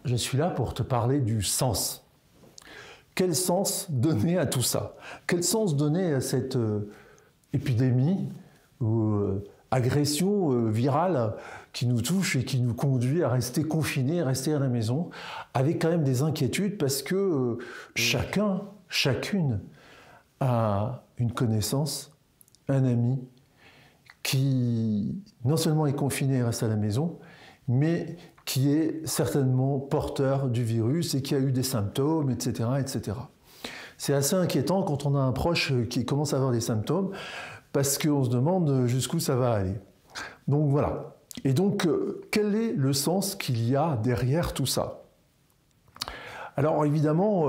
je suis là pour te parler du sens. Quel sens donner à tout ça? Quel sens donner à cette épidémie ou agression virale qui nous touche et qui nous conduit à rester confinés, à rester à la maison, avec quand même des inquiétudes parce que chacun, chacune a une connaissance, un ami qui non seulement est confiné et reste à la maison, mais qui est certainement porteur du virus et qui a eu des symptômes, etc., etc. C'est assez inquiétant quand on a un proche qui commence à avoir des symptômes parce qu'on se demande jusqu'où ça va aller. Donc voilà. Et donc, quel est le sens qu'il y a derrière tout ça? Alors évidemment,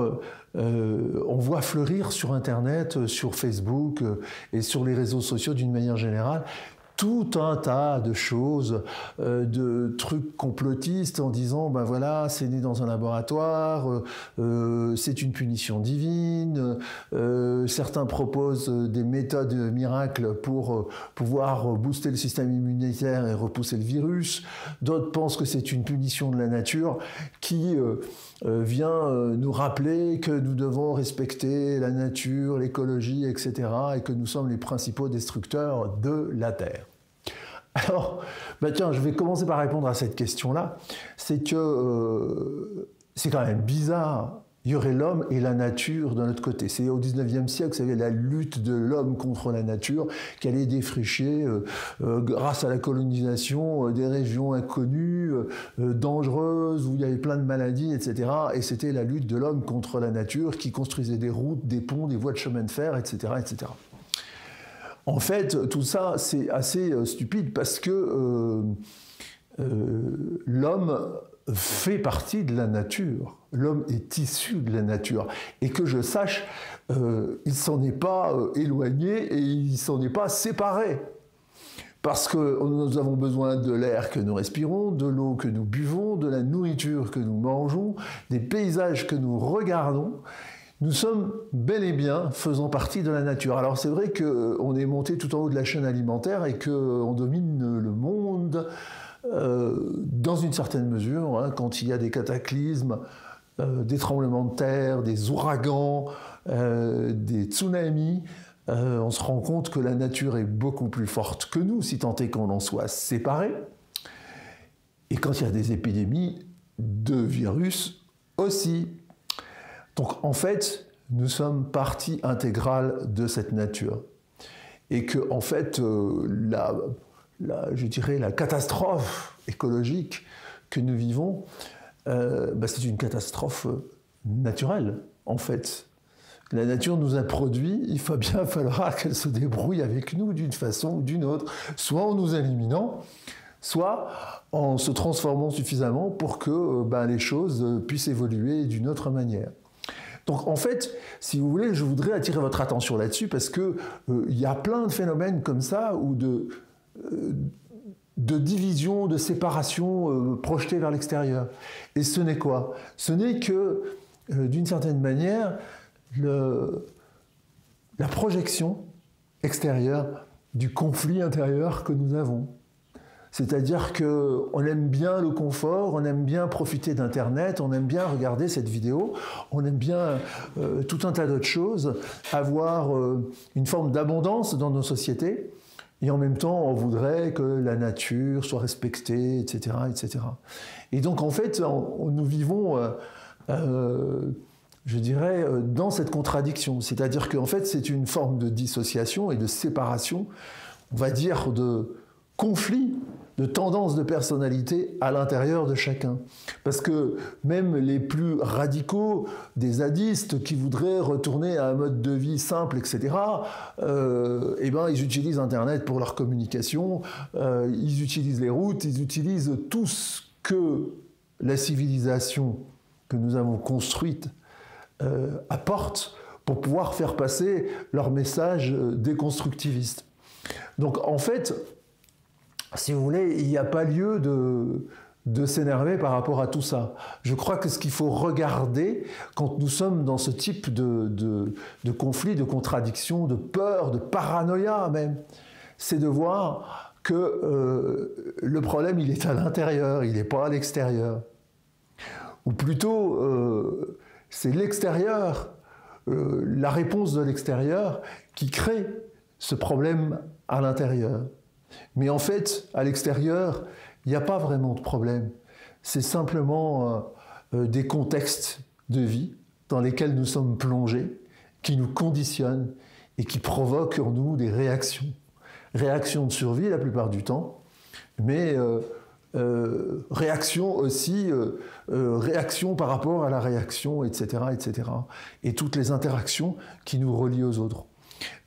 on voit fleurir sur Internet, sur Facebook et sur les réseaux sociaux d'une manière générale tout un tas de choses, de trucs complotistes en disant ben voilà, c'est né dans un laboratoire, c'est une punition divine, certains proposent des méthodes miracles pour pouvoir booster le système immunitaire et repousser le virus, d'autres pensent que c'est une punition de la nature qui vient nous rappeler que nous devons respecter la nature, l'écologie, etc. et que nous sommes les principaux destructeurs de la Terre. Alors, bah tiens, je vais commencer par répondre à cette question-là. C'est que c'est quand même bizarre. Il y aurait l'homme et la nature d'un autre côté. C'est au 19e siècle, vous savez, la lutte de l'homme contre la nature qui allait défricher, grâce à la colonisation, des régions inconnues, dangereuses, où il y avait plein de maladies, etc. Et c'était la lutte de l'homme contre la nature qui construisait des routes, des ponts, des voies de chemin de fer, etc., etc. En fait, tout ça, c'est assez stupide parce que l'homme fait partie de la nature. L'homme est issu de la nature. Et que je sache, il s'en est pas éloigné et il s'en est pas séparé. Parce que nous avons besoin de l'air que nous respirons, de l'eau que nous buvons, de la nourriture que nous mangeons, des paysages que nous regardons. Nous sommes bel et bien faisant partie de la nature. Alors c'est vrai qu'on est monté tout en haut de la chaîne alimentaire et qu'on domine le monde dans une certaine mesure, hein, quand il y a des cataclysmes, des tremblements de terre, des ouragans, des tsunamis, on se rend compte que la nature est beaucoup plus forte que nous, si tant est qu'on en soit séparés. Et quand il y a des épidémies de virus aussi. Donc en fait, nous sommes partie intégrale de cette nature. Et que en fait, je dirais la catastrophe écologique que nous vivons, c'est une catastrophe naturelle, en fait. La nature nous a produit, il va bien falloir qu'elle se débrouille avec nous d'une façon ou d'une autre, soit en nous éliminant, soit en se transformant suffisamment pour que les choses puissent évoluer d'une autre manière. Donc en fait, si vous voulez, je voudrais attirer votre attention là-dessus parce que y a plein de phénomènes comme ça ou de division, de séparation projetée vers l'extérieur. Et ce n'est quoi? Ce n'est que, d'une certaine manière, la projection extérieure du conflit intérieur que nous avons. C'est-à-dire qu'on aime bien le confort, on aime bien profiter d'Internet, on aime bien regarder cette vidéo, on aime bien tout un tas d'autres choses, avoir une forme d'abondance dans nos sociétés, et en même temps, on voudrait que la nature soit respectée, etc., etc. Et donc, en fait, nous vivons, je dirais, dans cette contradiction. C'est-à-dire qu'en fait, c'est une forme de dissociation et de séparation, on va dire, de conflit, de tendance de personnalité à l'intérieur de chacun. Parce que même les plus radicaux, des zadistes qui voudraient retourner à un mode de vie simple, etc., ils utilisent Internet pour leur communication, ils utilisent les routes, ils utilisent tout ce que la civilisation que nous avons construite apporte pour pouvoir faire passer leur message déconstructiviste. Donc en fait, si vous voulez, il n'y a pas lieu de s'énerver par rapport à tout ça. Je crois que ce qu'il faut regarder quand nous sommes dans ce type de conflit, de contradiction, de peur, de paranoïa même, c'est de voir que le problème, il est à l'intérieur, il n'est pas à l'extérieur. Ou plutôt c'est l'extérieur, la réponse de l'extérieur qui crée ce problème à l'intérieur. Mais en fait, à l'extérieur, il n'y a pas vraiment de problème. C'est simplement des contextes de vie dans lesquels nous sommes plongés, qui nous conditionnent et qui provoquent en nous des réactions. Réactions de survie la plupart du temps, mais réaction aussi, réaction par rapport à la réaction, etc., etc. Et toutes les interactions qui nous relient aux autres.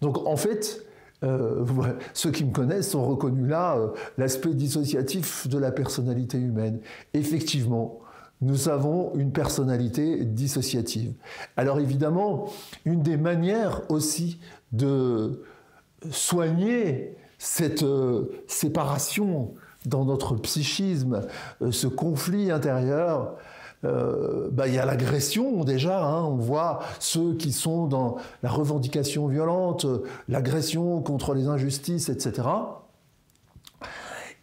Donc en fait, ceux qui me connaissent ont reconnu là l'aspect dissociatif de la personnalité humaine. Effectivement, nous avons une personnalité dissociative. Alors évidemment, une des manières aussi de soigner cette séparation dans notre psychisme, ce conflit intérieur, il y a l'agression déjà, hein, on voit ceux qui sont dans la revendication violente, l'agression contre les injustices, etc.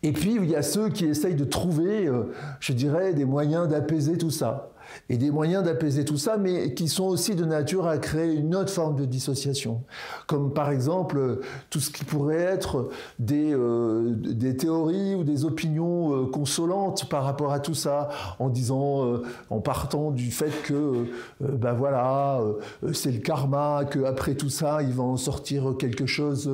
Et puis il y a ceux qui essayent de trouver, je dirais, des moyens d'apaiser tout ça. Et des moyens d'apaiser tout ça, mais qui sont aussi de nature à créer une autre forme de dissociation. Comme par exemple, tout ce qui pourrait être des théories ou des opinions consolantes par rapport à tout ça, en disant, en partant du fait que, c'est le karma, qu'après tout ça, il va en sortir quelque chose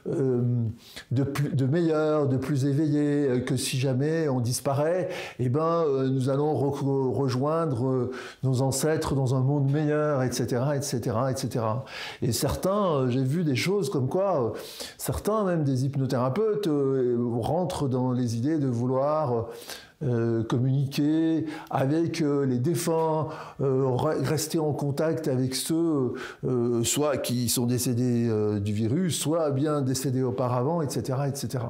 de meilleur, de plus éveillé, que si jamais on disparaît, nous allons rejoindre nos ancêtres dans un monde meilleur, etc., etc., etc. Et certains, j'ai vu des choses comme quoi, certains, même des hypnothérapeutes, rentrent dans les idées de vouloir communiquer avec les défunts, rester en contact avec ceux soit qui sont décédés du virus, soit bien décédés auparavant, etc., etc.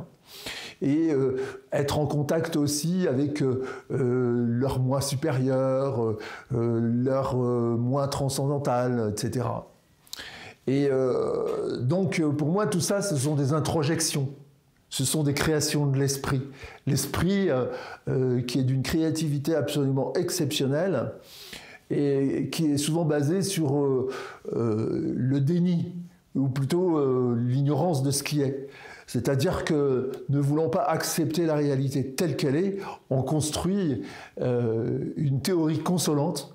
Et être en contact aussi avec leur moi supérieur, leur moi transcendantal, etc. Et donc, pour moi, tout ça, ce sont des introjections. Ce sont des créations de l'esprit. L'esprit qui est d'une créativité absolument exceptionnelle et qui est souvent basé sur le déni, ou plutôt l'ignorance de ce qui est. C'est-à-dire que, ne voulant pas accepter la réalité telle qu'elle est, on construit une théorie consolante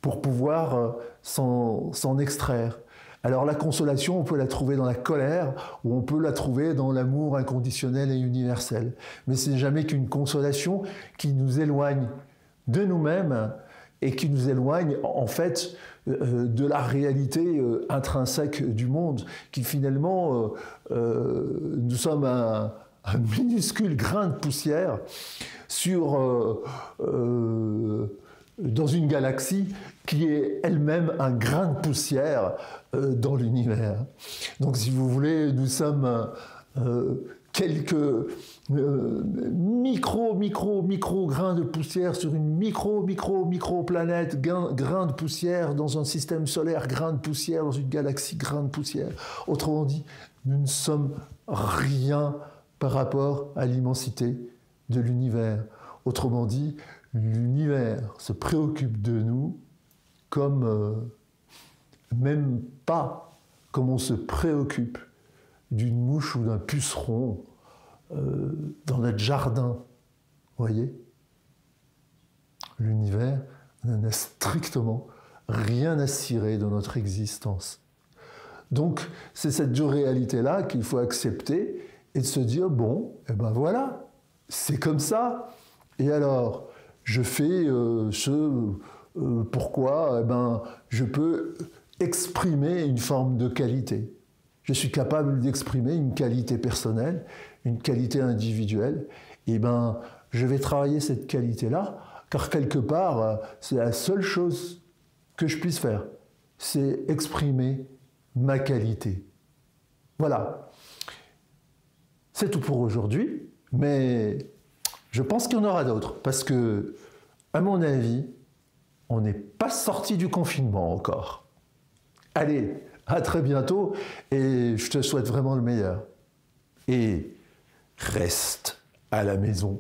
pour pouvoir s'en extraire. Alors la consolation, on peut la trouver dans la colère, ou on peut la trouver dans l'amour inconditionnel et universel. Mais ce n'est jamais qu'une consolation qui nous éloigne de nous-mêmes et qui nous éloigne, en fait, de la réalité intrinsèque du monde, qui finalement, nous sommes un minuscule grain de poussière dans une galaxie qui est elle-même un grain de poussière dans l'univers. Donc si vous voulez, nous sommes quelques micro grains de poussière sur une micro planète, grain de poussière dans un système solaire, grain de poussière dans une galaxie, grain de poussière. Autrement dit, nous ne sommes rien par rapport à l'immensité de l'univers. Autrement dit, l'univers se préoccupe de nous comme même pas comme on se préoccupe d'une mouche ou d'un puceron dans notre jardin. Vous voyez ? L'univers n'en a strictement rien à cirer de notre existence. Donc, c'est cette dure réalité-là qu'il faut accepter et de se dire, bon, voilà, c'est comme ça. Et alors, je fais pourquoi je peux exprimer une forme de qualité. Je suis capable d'exprimer une qualité personnelle, une qualité individuelle. Et je vais travailler cette qualité-là, car quelque part, c'est la seule chose que je puisse faire. C'est exprimer ma qualité. Voilà. C'est tout pour aujourd'hui, mais je pense qu'il y en aura d'autres, parce que, à mon avis, on n'est pas sorti du confinement encore. Allez, à très bientôt, et je te souhaite vraiment le meilleur. Et reste à la maison.